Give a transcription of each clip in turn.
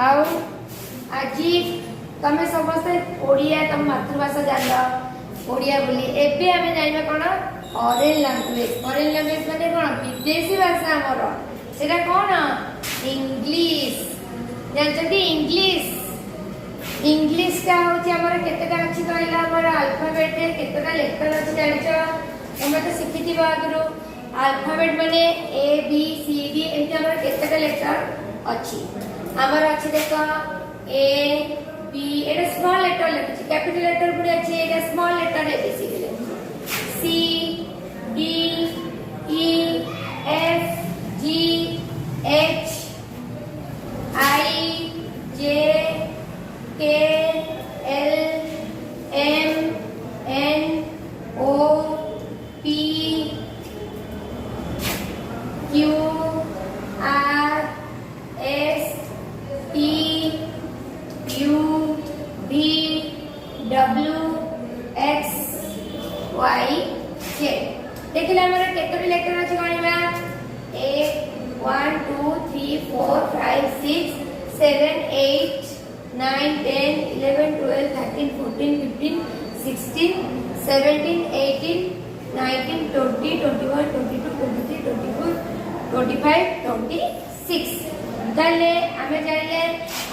आउ आज तमे समस्त ओडिया तम मातृभाषा जान ओडिया बोली एबे आमे जानिबा कोन फॉरेन लैंग्वेज माने कोन विदेशी भाषा हमर सेटा कोन इंग्लिश जानछथि इंग्लिश का होची हमर केतेटा अछि कहला हमर अल्फाबेट केतेटा लेटर अछि जानिछो हम तो शिखिथिबा आगरो अल्फाबेट माने ए बी सी डी एंते हमर केतेटा लेटर अछि हमर अछि देखो ए बी एटा स्मॉल लेटर लिखछि कैपिटल लेटर पुडी अछि एटा small letter A B C D C D E F G H I J K L M N O P Q R S T U V W X Y Z देखिले हमर केतोटी letter अछि गणिबा 1 2 3 4 5 6 7 8 9 10 11 12 13 14 15 16 17 18 19 20 21 22 23 24 25 26 ताले हमें जानिले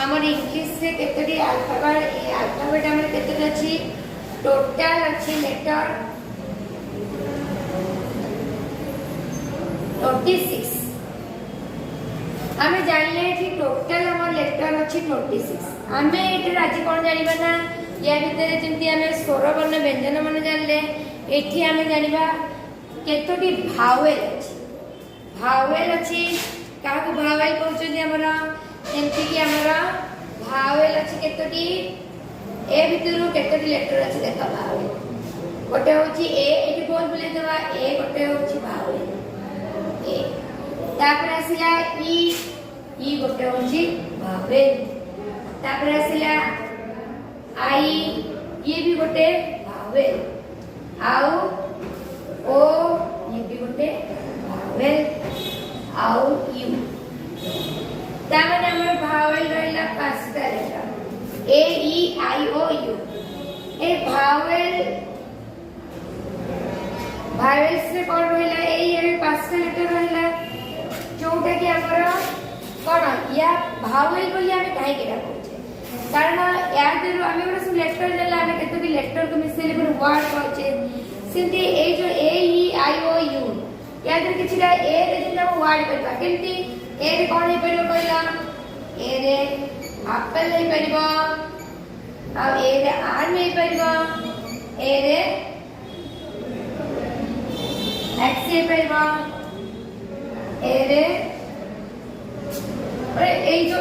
हमर English रे केतोटी alphabet हमर केतोटी अछि total अछि लेटर 26 हमें जानिले कि टोटल हमर लेटर अछि 26 हमें एटे राजी कोन जानिबा ना या भितरे जेंति हमें स्वर वर्ण व्यंजन मन जानले एठी हमें जानिबा केतोटी भावेल अछि काको भावेल कहउछन हमरा जेंति कि हमरा भावेल अछि केतोटी ए भितरु केतोटी लेटर अछि देखा भावेल गोटे होछि ए एठी बोल बोले देबा ए गोटे होछि भावेल ए तापर आसिला ई गोटे होछि भावेल तापर आसिला आई ये भी गोटे भावेल आउ ओ ये भी गोटे भावेल आउ यू तापर हमर भावेल रहला पांचटा letter A E I O U ए भावेल से कोन रहला ए ये पांचटा लेटर रहला जोटा कि हमर कोन या भावेल बोली हमें काहे केटा कहछे कारण या देरु हमें गोटे सब लेटर देला हमें केतो कि लेटर को मिसेले पर वर्ड कहछे सिंती ए जो ए ई आई ओ यू या देर किछिटा ए रे जिंदा वर्ड करबा केंती ए रे कोन हे परबो कहला ए रे एप्पल हे परबो आ ए रे आम हे परबो ए रे एक्स हे परबो ए रे अरे ए जो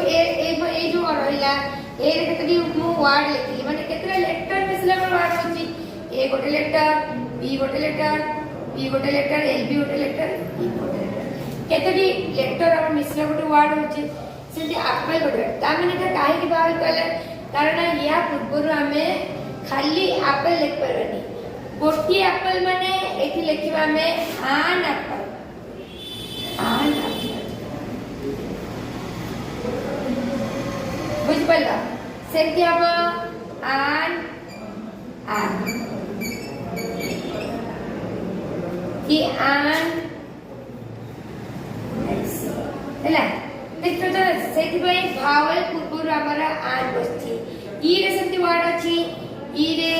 रहला ए रे केतडी मु वर्ड लिखली माने केतरा लेटर मिसला पर वर्ड होची ए गोटे लेटर बी गोटे लेटर बी गोटे लेटर एल बी गोटे लेटर ई गोटे लेटर केतडी लेटर और मिसला गोटे वर्ड होची सेति एप्पल गोटे ता माने एटा काहे कि भाव कहले कारण या पूर्वरु हमें खाली एप्पल लिख परबनी गोटी एप्पल माने एठी लिखिबा हमें आन एप्पल बुझ पल्ला सेति अब आन कि आन हैला देखो तो सेति भाई भावल पूर्वरु हमरा आन बसथि ई रे सेति वर्ड अछि ई रे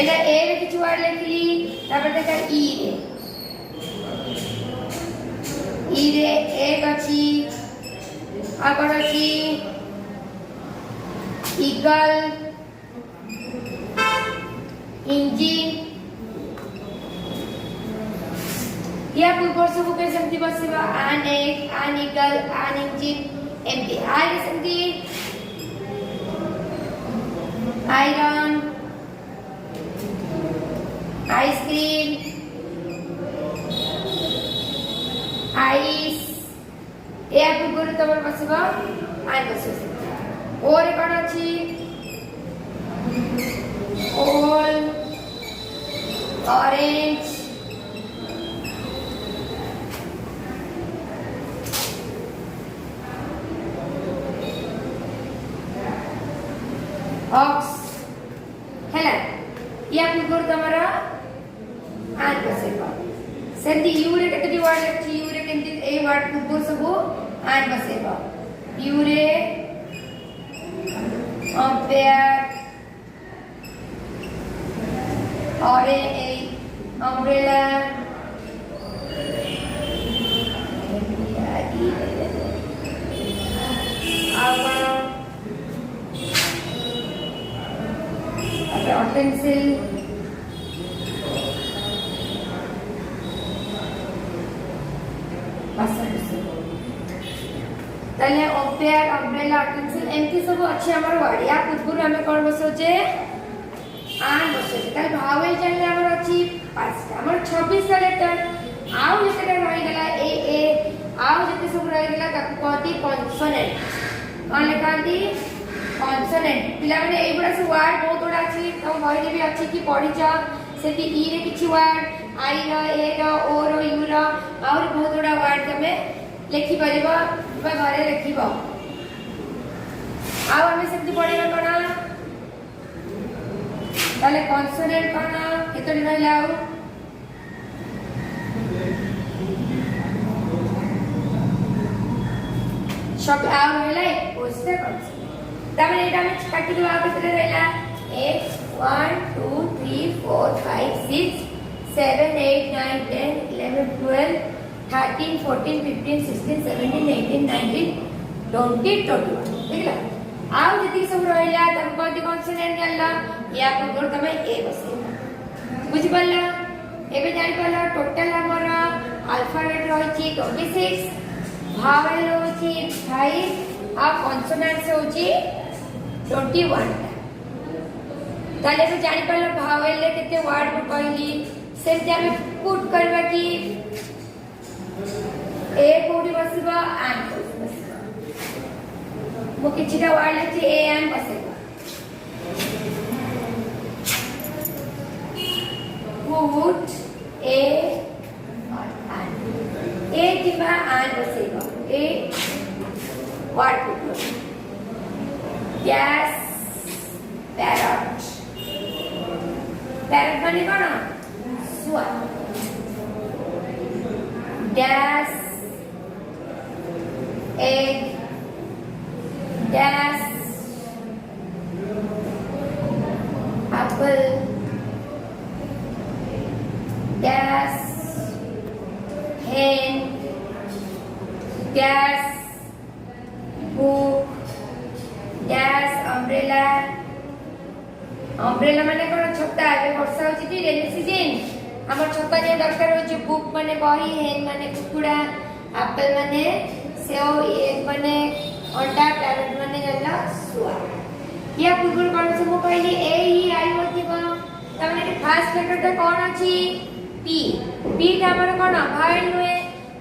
एटा ए रे किछु वर्ड लिखली तापर देखा ई रे एक अछि आगर अछि ईगल इंजिन या पूर्व सब के समति बसिबा आन एक आन ईगल आन इंजिन एमटी आइ समति आयरन आइसक्रीम आइस या पूर्व तबर बसिबा आइ बसिबा और कोन अछि ओल ऑरेंज ऑक्स हैला या पूर्व तमरा आन बसेबा सेंती यू रे केते वर्ड अछि यू रे केंती ए वर्ड पूर्व सब आन बसेबा यू रे अम्पायर और ए अम्ब्रेला पेंसिल ताले अम्पायर अम्ब्रेला पेंसिल एमती सब अच्छे हमर वर्ड या पूर्व हमें कोन बसोचे आन बसोचे ताले भावेल जानले हमर अछि पांचटा हमर 26 टा लेटर आउ जेते रहि गेला ए आउ जेते सब रहि गेला ताकू कहती कॉन्सोनेंट कोन लेखांती कॉन्सोनेंट पिला माने ए बडा से वर्ड बहुत बडा अछि हम बहि भी अछि कि पढिचा सेति ई रे किछि word I row A row O row you रो और बहुत बडा वर्ड तमे लिखि परिबो बा घरे लिखिबो आउ हमें सेति पढिबा कोन ताले कॉन्सोनेंट कोन केतोडी रहला आउ सब आउ रहला ओस्ते कॉन्सोनेंट तामे एटा में काटी दो आउ केतरे रहला 1 2 3 4 5 6 7 8 9 10 11 12 13 14 15 16 17 18 19 20 21 देखला आउ जति सब रहला तब कोन कॉन्सोनेंट जानला या पूर्व तमे ए बसे बुझि पल्ला एबे जानि पल्ला टोटल हमर अल्फाबेट रहछि 26 भावेल होछि 5 आ कॉन्सोनेंट से होछि 21 ताले से जानि पल्ला भावेल ले केते वर्ड को कहली से जामे पुट करबा की ए कोडी बसिबा आन बसिबा मो किछिटा वर्ड अछि ए आन बसिबा पुट ए आन ए किबा आन बसिबा ए word put gas parrot parrot माने कोन सुआ gas egg gas apple gas hen gas book gas umbrella umbrella माने कोन छता ए वर्षा होची ती रेनी सीजन हमर छता जे दरकार होची बुक माने बही हेन माने कुकुडा एप्पल माने सेव एक माने अंडा पैरट माने जल्ला सुआ या पूर्व कोन से मो कहली ए ई आई होती को तमने के फर्स्ट लेटर त कोन अछि पी पी ता हमर कोन भावेल नुए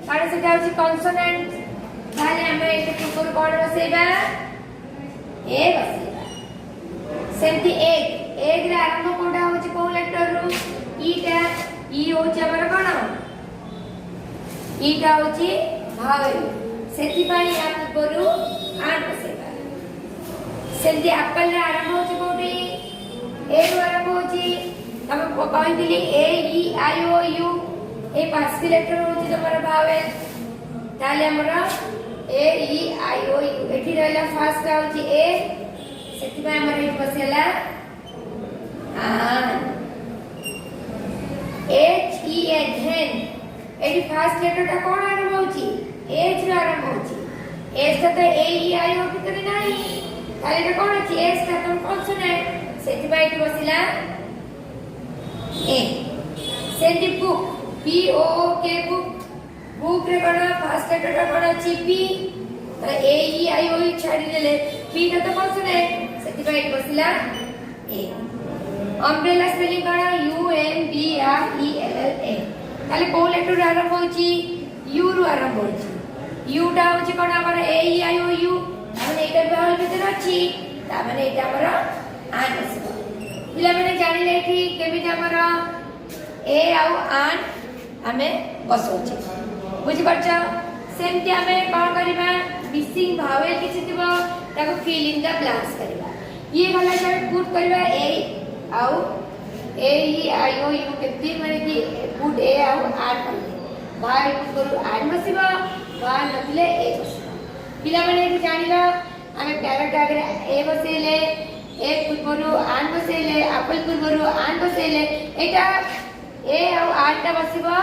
कारण से होची कॉन्सोनेंट ताले हम एके पूर्व कोन बसेबा ए बसेबा सेंती एक रे आरंभ कोडा होची को लेटर रु ई ता ई होची हमर कोन ई ता होची भावेल सेति पाई या पूर्व आन बसेबा सेंती एप्पल रे आरंभ होची कोडी ए रो आरंभ होची हम कहै दिली ए ई आई ओ यू ए पांच लेटर होची तमरा भावेल ताले हमरा ए ई आई ओ यू एठी रहला फर्स्ट होची ए सेति पाई हमरा एठी बसेला आन एच ई एच हेन एठी फर्स्ट लेटर ता कोन आरंभ होची एच रे आरंभ होची एच तो ए ई आई ओ कितने नाही ताले ता कोन अछि एच ता तो कॉन्सोनेंट सेति पाई एठी बसिला ए सेंटी बुक पी ओ के बुक बुक रे कोन फर्स्ट लेटर ता कोन अछि पी ए ई आई ओ छाडी देले पी ता तो कॉन्सोनेंट सेति पाई एठी बसिला ए अम्ब्रेला स्पेलिंग कोन U M B R E L L A ताले को लेटर आरंभ होची यू रु आरंभ होची यू टा होची कोन हमर ए ई आई ओ यू माने एटा बाहर भीतर अछि ता माने एटा हमर आन बसिबा पिला माने जानि ले कि केबि हमर ए आउ आन हमें बसोची बुझि परछ सेमती हमें कोन करिबा मिसिंग भावेल किछि दिबो ताको फिल इन द ब्लैंक्स करिबा ये गला से पुट करबा ए आउ ए ई आई ओ यू केती माने कि पुट ए आउ आर कर भाई पुट करू आर बसिबा भाई नथिले ए बसिबा पिला माने एठी जानिला आमे पैराग्राफ रे ए बसेले ए पूर्वरु आन बसेले एप्पल पूर्वरु आन बसेले एटा ए आउ आर टा बसिबा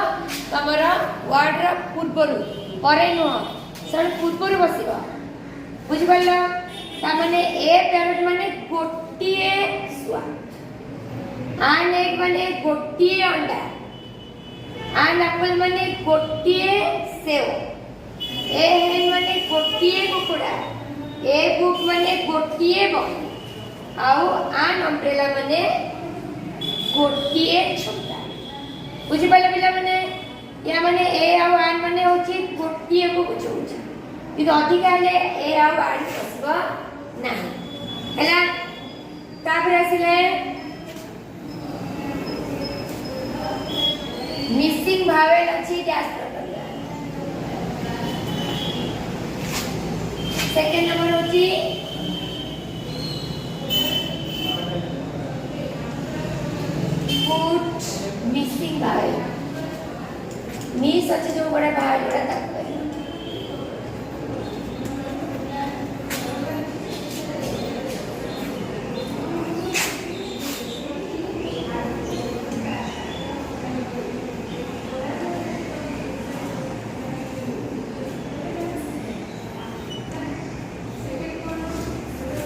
तमरा वर्ड रा पूर्वरु परे नो सण पूर्वरु बसिबा बुझि पल्ला ता माने ए पैरट माने गोटिए सुआ आन एग माने गोटिए अंडा आन एप्पल माने गोटिए सेव ए हेन माने गोटिए कुकुड़ा ए बुक माने गोटिए बक आउ आन अम्ब्रेला माने गोटिए छोटा बुझि पल्ला पिला माने या माने ए आउ आन माने होची गोटिए को बुझौची ಇದು अधिकाले ए आउ आर बसबा नाही हैला तापर आसिले मिसिंग भावेल अछि डैश करबा सेकंड नंबर होची पुट मिसिंग भावेल मिस अछि जो बड़ा भावेल बड़ा तक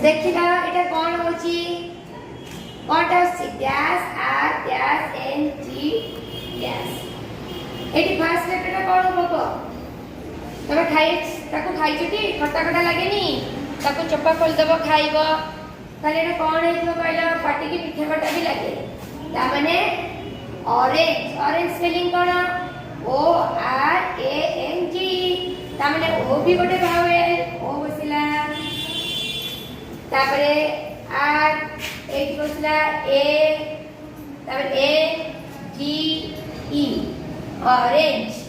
देखिला एटा कोन होची कोनटा C dash R dash N G dash एटी फर्स्ट लेटर कोन होबो तबे खाइ ताको खाइ छटी खट्टा खट्टा लागेनी ताको चोपा खोल दबो खाइबो ताले एटा कोन हेइबो कहला पाटी की मीठा खट्टा भी लागे ता माने orange orange spelling cone O R A N G ता माने ओ भी गोटे भावेल ओ बसिला तापरे आर एक बसला ए तापर ए जी ई ऑरेंज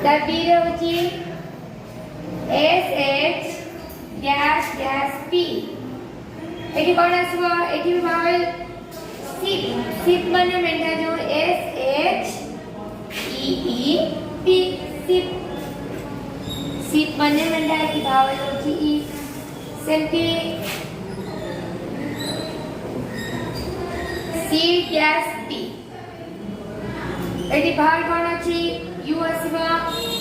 तापीर होची S H dash dash P एटी कोन आसबो एटी भावेल सिप सिप माने मेंढा जो S H E E P sheep sheep माने मेंढा की भावेल होची ई सेंटी सी डैश पी एटी भावेल कोन अछि यू आसीबा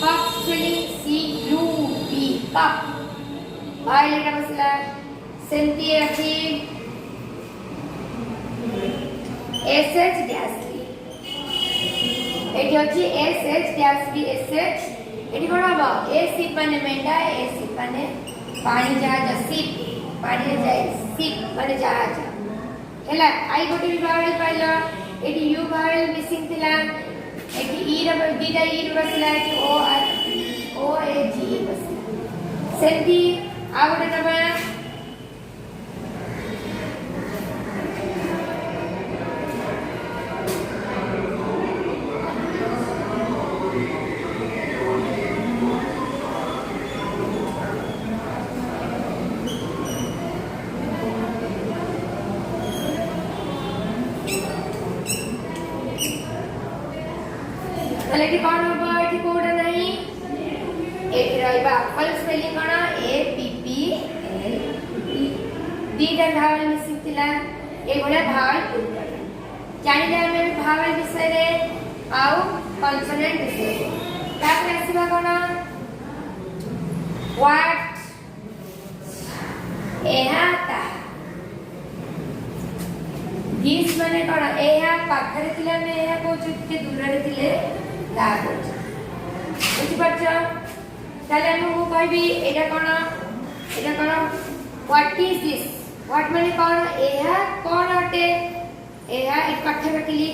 cup spelling C U P cup vowel एटा बसला सेंटी अछि एस एच डैश पी एटी अछि S H dash P S H eighty कोन हबो ए सिप माने मेंढा ए सिप माने पानी जहाज सिप पानी जाय सिप माने जहाज हैला आई गोटे भी vowel Pila eighty you vowel missing थिला एटी ई र दीटा ई र बसला एटी ओ आर ओ ए जी बसला सेंटी आ गोटे नबा तले की कोन होबो एठी कोड नाही एठी रहबा एप्पल स्पेलिंग कोन A P P L E दीटा भावेल मिसिंग थिला ए गोला भावेल पुट करला जानिले हमें भावेल विषय रे आउ कॉन्सोनेंट विषय तापर आसीबा कोन व्हाट एहा ता दिस माने कोन एहा पाखरे थिला में एहा कोच के दूर रे थिले ता कोच बुझि परछ ताले हम को कहबी एटा कोन व्हाट इज दिस व्हाट माने कोन एहा कोन अटे एहा एक पाखे रखली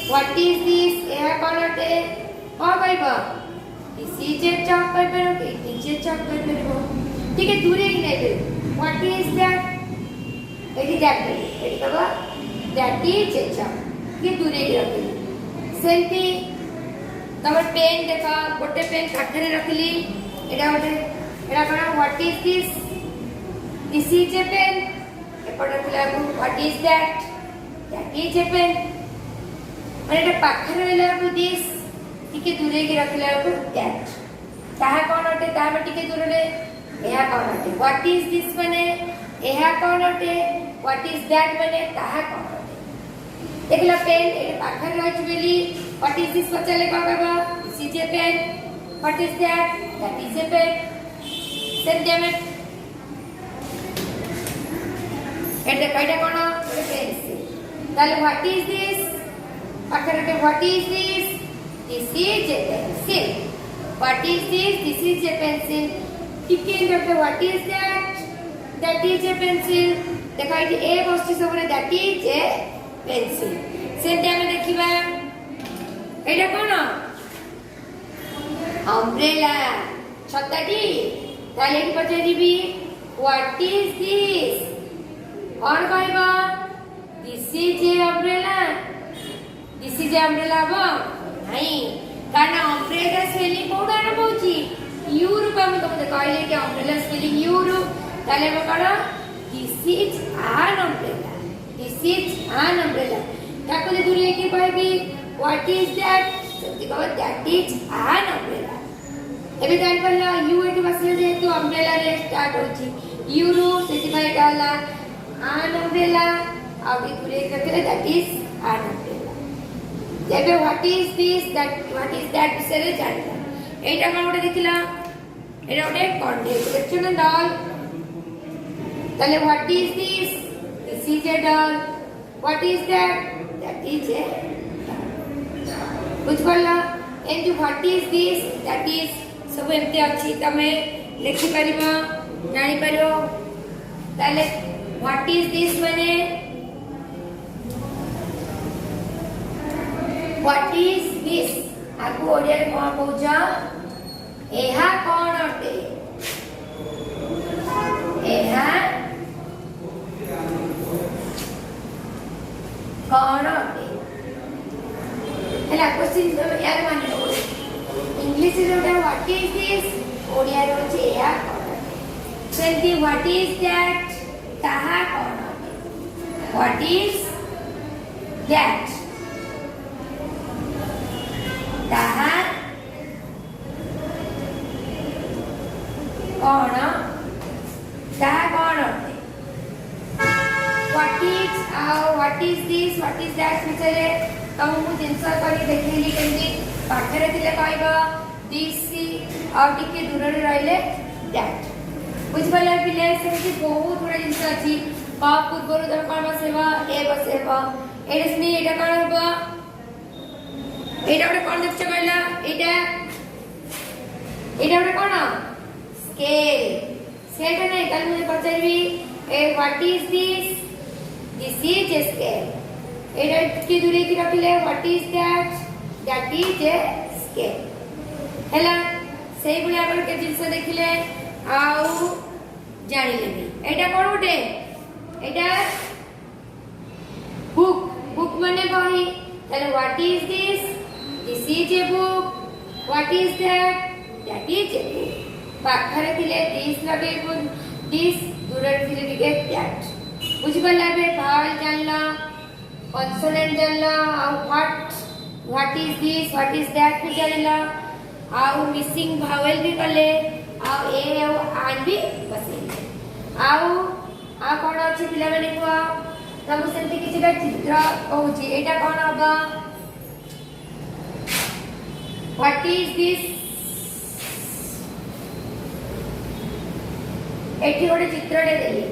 व्हाट इज दिस एहा कोन अटे को कहबो इसी जे चॉक कर पेरो के नीचे चॉक कर पेरो ठीक है दूरे की नहीं what is that eighty that eighty कहबो दैट इज ए चॉक ये दूरे की रखली सेंटी तमर पेन देखा गोटे पेन काठरे रखली एटा गोटे एटा कोन what is this This is a pen. एपटे पिला को what is that? That is a pen. माने एटा पाखर रहला को दिस टिके दूरे के रखला को दैट. ताहा कोन अटे? ताहा टिके दूर रे एहा कोन अटे? व्हाट इज दिस माने एहा कोन अटे? व्हाट इज दैट माने ताहा कोन अटे? देखला पेन एटा पाखर रहछ बेली व्हाट इज दिस पचाले कोन कहबा? This is a pen. What is that? That is a pen. Same एटा कयटा कोन? पेंसिल. ताले व्हाट इज दिस? पाखर अटे what is this? This is a pencil. What is this? This is a pencil. टिके इंटर what is that? That is a pencil. देखा ये ए बस्ती सबरे दैट इज ए पेंसिल. सेंटे हम देखिबा एटा कोन? अम्ब्रेला. छताटी. ताले की पचारिबी व्हाट इज दिस? और कहबा this is A umbrella. This is A umbrella हो नहीं कारण अम्ब्रेला स्पेलिंग कोड आरंभ होची यू रूप हम तुमने कहले कि अम्ब्रेला स्पेलिंग यू रूप ताले हम करा this is an umbrella. This is an umbrella. ताको दूरे की कहबी व्हाट इज दैट? सेति कह दैट इज एन अम्ब्रेला. एबे जान पड़ला यू एटी बसले जे तो अम्ब्रेला रे स्टार्ट होची यू रूप सेति भाई कहला एन अम्ब्रेला. आगे दूरे करके दैट इज एन अम्ब्रेला. जेबे what is this? That what is that बिसरे जानला. एटा कोन ओटे देखिला? एटा ओटे कॉन्टेक्स्ट सेक्शन डॉल. ताले what is this? This is A doll. What is that? That is ए बुझ पड़ला. And what is this? That is सब एमते अछि तमे लिखि परिबा जानि परिबो. ताले व्हाट इज दिस माने व्हाट इज दिस? आगु ओडिया रे कोन कहउजा? एहा कोन अटे? एहा कोन अटे? हला क्वेश्चन यार माने लो. इंग्लिश रे ओटा व्हाट इज दिस? ओडिया रे होची एहा कोन अटे. सेंती व्हाट इज दैट? ताहा कोन अटे? What is that? ताहा कोन? ताहा कोन अटे? What is what is this? What is that बिचारे तमु जिंस करी देखिली केंदी पाखरे थिले कहबा दिस आ टिके दूर रे रहले दैट. बुझ पले पिले से बहुत गुडा जिंस अछि. पा पूर्व रो कोन बसेबा ए बसेबा एडसनी एटा कोन होबा? एटा ओटे कोन देखछ कहला? एटा ओटे कोन? स्केल. सेटा नै काल मुझे पचारबी ए what is this? This is a scale. एटा की दूरे की रखले what is that? That is a scale. हैला सेई गुला आपण के जिंस देखिले आउ जानि लेबी. एटा कोन ओटे? एटा बुक. बुक माने बही. ताले what is this? This is a book. What is that? That is a book. पाखरे थिले दिस लगेबो दिस दूरे थिले लिखे दैट. बुझ पला बे भाल जानला कॉन्सोनेंट जानला आउ what is this? What is that भी जानला आउ मिसिंग भावेल भी कले आउ ए आउ आन भी बसेले. आउ आ कोन अछि पिला माने को तमु सेंति किछटा चित्र कहूची. एटा कोन हबा? What is this? एठी गोटे चित्रटे देली.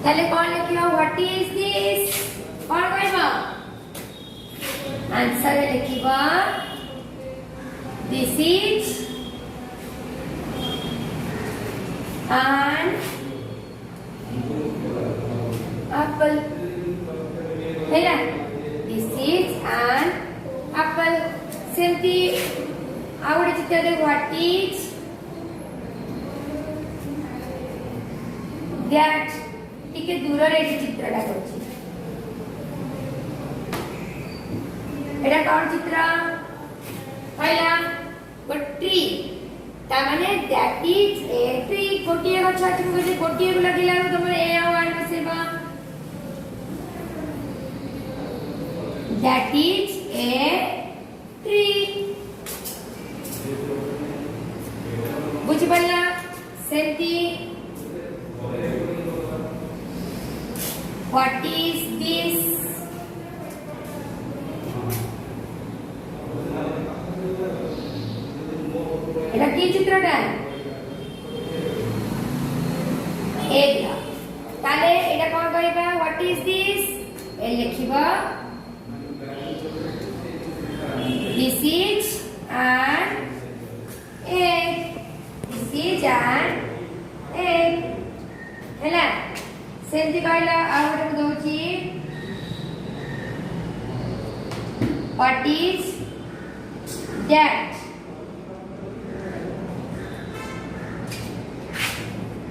ताले कोन लिखियो व्हाट इज दिस? कोन कहबा? आंसर लिखिबा दिस इज an apple. हैला दिस इज an apple. सेमती आवडे चित्र दे व्हाट इज दैट? टिके दूर रे चित्रटा करछि एटा कौन चित्र कहला ट्री ता माने दैट इज ए ट्री गोटिए गछ अछि गोटे गोटिए को लगिला तुम ए आवाज बसेबा दैट इज ए ट्री बुझि पड़ला सेंती व्हाट इज दिस এটা কি চিত্রটা এইটা তাহলে এটা কোন করিবা হোয়াট ইজ দিস এ লিখিবা this is an egg this is an egg ହେଲା ସେମିତି କହିଲା ଆଉ ଗୋଟେ ଦଉଛି what is that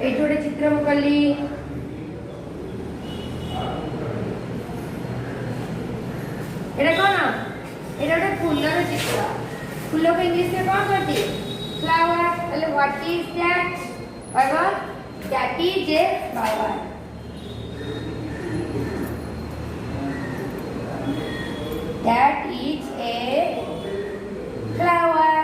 ଏଇଠି ଗୋଟେ ଚିତ୍ର ମୁଁ କଲି ଏଇଟା କଣ ଏଇଟା ଗୋଟେ ଫୁଲର ଚିତ୍ର फूलों को इंग्लिश में कौन करती है फ्लावर मतलब what is that by that is a flower that is a flower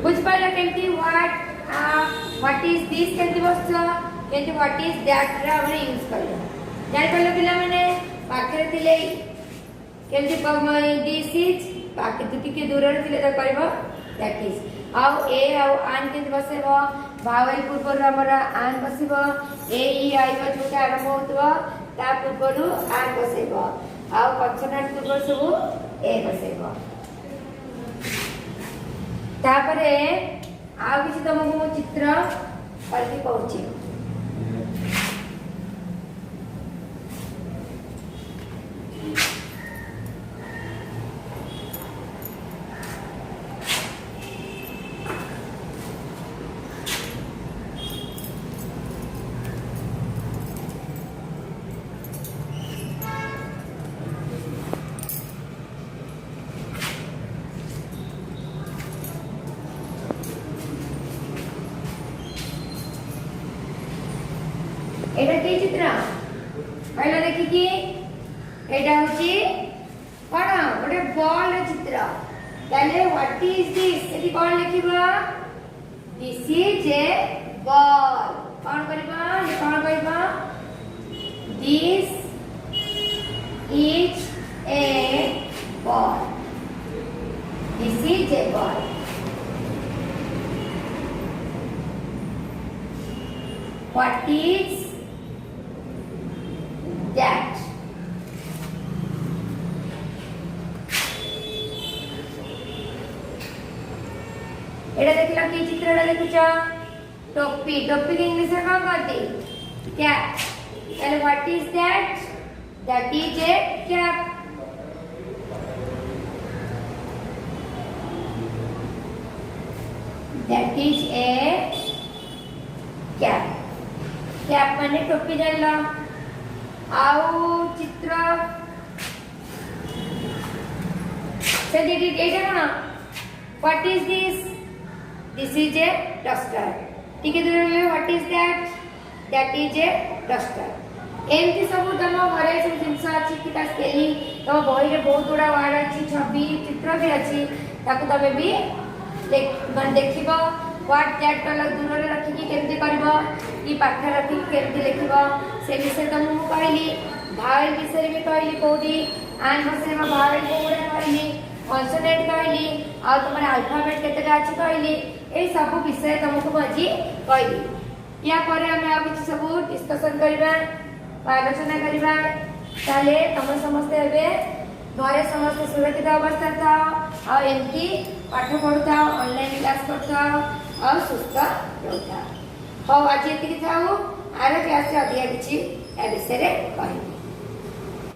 बुझ पाला केंती व्हाट इज दिस केंती बस केंती व्हाट इज दैट रा हमने यूज करले जान पड़लो पिला माने पाखरे थिले केमती दिस इज बाकी तो टिके दूर रे थिले त करबो दैट इज आउ ए आउ आन केंती बसेबो भावेल पूर्व हमरा आन बसिबो ए ई आई बा छोटा आरंभ होतबो ता पूर्वरु आन बसेबो आउ कॉन्सोनेंट पूर्व सब ए बसेबो तापरे आउ किछि तमको मो चित्र करके कहूची एटा के चित्र पहला देखि कि एटा होची कोन गोटे बॉल रे चित्र ताले व्हाट इज दिस एटी कोन लिखिबा दिस इज ए बॉल कोन करबा ये कोन कहबा this is a ball this is a ball what is that एटा देखला की चित्रटा देखुचा टोपी टोपी के इंग्लिश में का कहते cap and what is that is A cap that is A cap cap माने टोपी जानला आउ चित्र से दीदी एटा कोना what is this is A duster ठीक है दूर ले what is that is A duster एमती सब तम घरे सब जिंस अछि कि ता स्पेलिंग तो बही रे बहुत बड़ा वर्ड अछि छवि चित्र भी अछि ताको तबे भी देखिबो व्हाट दैट वाला दूर रे रखि कि केमते करबो कि पाखा रखि केमते लिखबो से विषय तो मु कहली भावेल विषय भी कहली कोडी आन भाषा में भावेल कोडा कहली कॉन्सोनेंट कहली आ तुम्हारे अल्फाबेट केतेटा अछि कहली ए सब विषय तुमको बजी कहली या परे हम आ किछ सब डिस्कशन करबा आलोचना करबा ताले तुम समस्त हेबे घरे समस्त सुरक्षित अवस्था था आ एमती पाठ पढता ऑनलाइन क्लास करता और सुस्थ रहता हो आज एतिक थाउ आरो क्लास रे अधिया किछि ए विषय रे कहली।